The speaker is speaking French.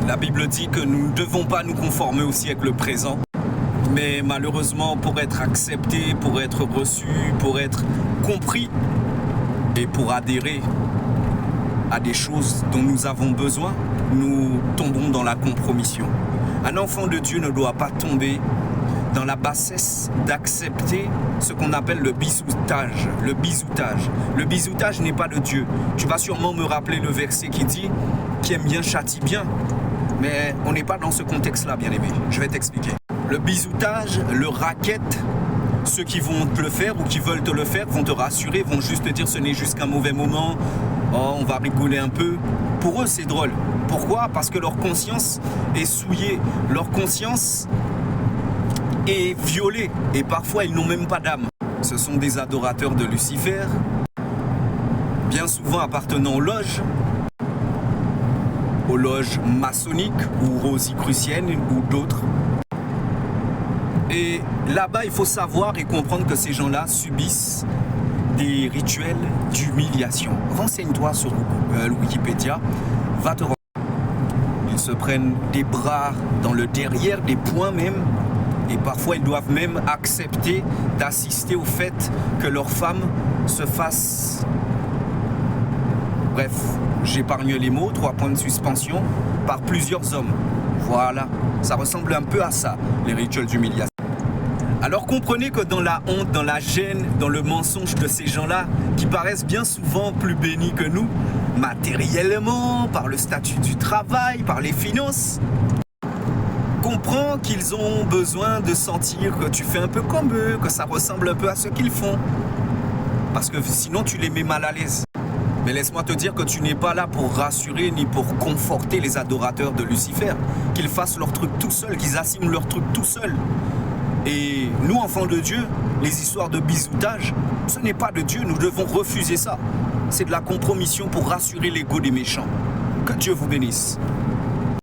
La Bible dit que nous ne devons pas nous conformer au siècle présent. Mais malheureusement, pour être accepté, pour être reçu, pour être compris et pour adhérer à des choses dont nous avons besoin, nous tombons dans la compromission. Un enfant de Dieu ne doit pas tomber dans la bassesse d'accepter ce qu'on appelle le bisoutage. Le bisoutage. Le bisoutage n'est pas de Dieu. Tu vas sûrement me rappeler le verset qui dit « qui aime bien châtie bien ». Mais on n'est pas dans ce contexte-là, bien-aimé. Je vais t'expliquer. Le bisoutage, le racket, ceux qui vont te le faire ou qui veulent te le faire vont te rassurer, vont juste te dire ce n'est juste qu'un mauvais moment, oh, on va rigoler un peu. Pour eux, c'est drôle. Pourquoi? Parce que leur conscience est souillée, leur conscience est violée et parfois ils n'ont même pas d'âme. Ce sont des adorateurs de Lucifer, bien souvent appartenant aux loges maçonniques ou rosicruciennes ou d'autres. Et là-bas, il faut savoir et comprendre que ces gens-là subissent des rituels d'humiliation. Renseigne-toi sur Wikipédia, va te renseigner. Ils se prennent des bras dans le derrière, des poings même, et parfois ils doivent même accepter d'assister au fait que leur femme se fasse... Bref, j'épargne les mots, 3 points de suspension, par plusieurs hommes. Voilà, ça ressemble un peu à ça, les rituels d'humiliation. Alors comprenez que dans la honte, dans la gêne, dans le mensonge de ces gens-là, qui paraissent bien souvent plus bénis que nous, matériellement, par le statut du travail, par les finances, comprends qu'ils ont besoin de sentir que tu fais un peu comme eux, que ça ressemble un peu à ce qu'ils font. Parce que sinon tu les mets mal à l'aise. Mais laisse-moi te dire que tu n'es pas là pour rassurer ni pour conforter les adorateurs de Lucifer. Qu'ils fassent leur truc tout seuls, qu'ils assument leur truc tout seuls. Et nous, enfants de Dieu, les histoires de bisoutage, ce n'est pas de Dieu, nous devons refuser ça. C'est de la compromission pour rassurer l'ego des méchants. Que Dieu vous bénisse.